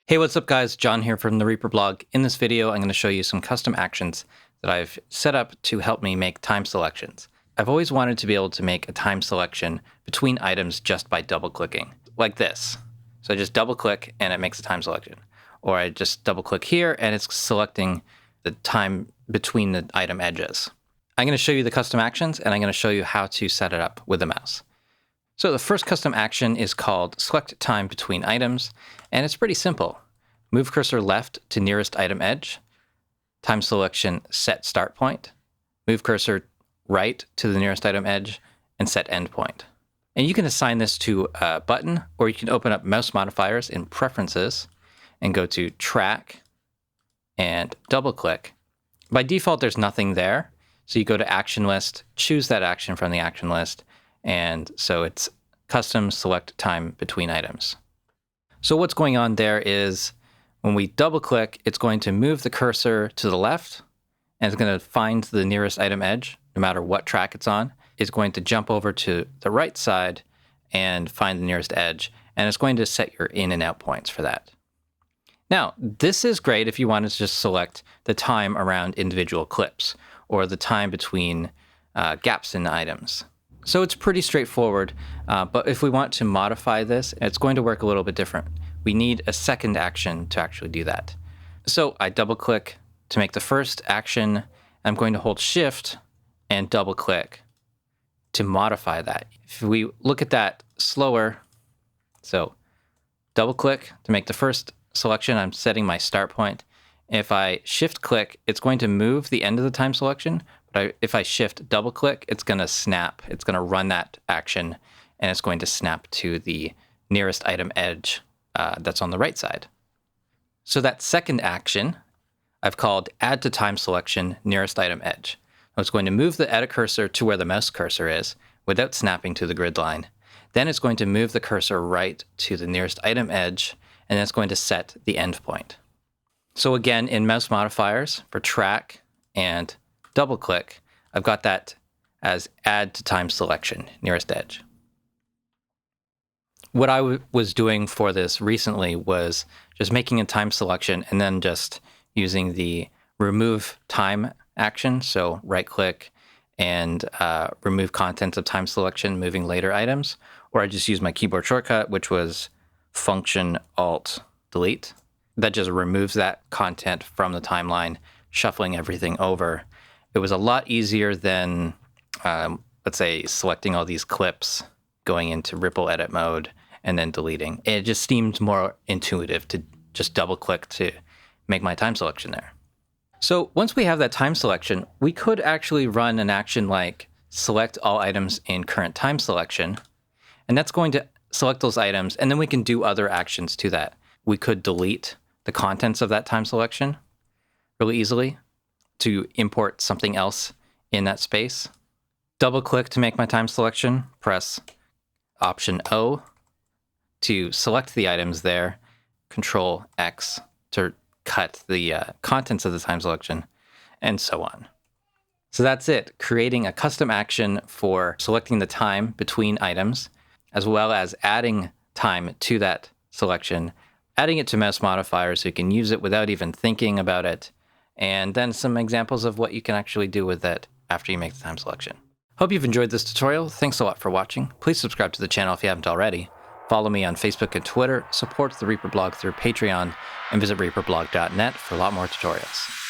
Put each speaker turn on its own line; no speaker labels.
Hey, what's up guys? John here from the Reaper blog. In this video, I'm going to show you some custom actions that I've set up to help me make time selections. I've always wanted to be able to make a time selection between items just by double clicking, like this. So I just double click and it makes a time selection. Or I just double click here and it's selecting the time between the item edges. I'm going to show you the custom actions and I'm going to show you how to set it up with the mouse. So the first custom action is called Select Time Between Items, and it's pretty simple. Move cursor left to nearest item edge, time selection set start point, move cursor right to the nearest item edge, and set end point. And you can assign this to a button, or you can open up mouse modifiers in Preferences and go to Track and double click. By default, there's nothing there. So you go to Action List, choose that action from the action list, and so it's custom select time between items. So what's going on there is when we double click, it's going to move the cursor to the left and it's going to find the nearest item edge, no matter what track it's on. It's going to jump over to the right side and find the nearest edge, and it's going to set your in and out points for that. Now, this is great if you wanted to just select the time around individual clips or the time between gaps in items. So it's pretty straightforward, but if we want to modify this, it's going to work a little bit different. We need a second action to actually do that. So I double click to make the first action. I'm going to hold Shift and double click to modify that. If we look at that slower, so double click to make the first selection, I'm setting my start point. If I shift click, it's going to move the end of the time selection. If I shift double click, it's going to snap. It's going to run that action and it's going to snap to the nearest item edge that's on the right side. So that second action I've called Add to Time Selection Nearest Item Edge. Now it's going to move the edit cursor to where the mouse cursor is without snapping to the grid line. Then it's going to move the cursor right to the nearest item edge, and then it's going to set the end point. So again, in mouse modifiers for track and double click, I've got that as Add to Time Selection Nearest Edge. What I was doing for this recently was just making a time selection and then just using the remove time action. So right click and remove contents of time selection, moving later items. Or I just use my keyboard shortcut, which was Function Alt Delete. That just removes that content from the timeline, shuffling everything over. It was a lot easier than, let's say, selecting all these clips, going into ripple edit mode, and then deleting. It just seemed more intuitive to just double click to make my time selection there. So once we have that time selection, we could actually run an action like select all items in current time selection, and that's going to select those items, and then we can do other actions to that. We could delete the contents of that time selection really easily to import something else in that space. Double click to make my time selection, press Option O to select the items there, Control X to cut the contents of the time selection, and so on. So that's it, creating a custom action for selecting the time between items, as well as adding time to that selection, adding it to mouse modifiers so you can use it without even thinking about it, and then some examples of what you can actually do with it after you make the time selection. Hope you've enjoyed this tutorial. Thanks a lot for watching. Please subscribe to the channel if you haven't already. Follow me on Facebook and Twitter, support the Reaper blog through Patreon, and visit reaperblog.net for a lot more tutorials.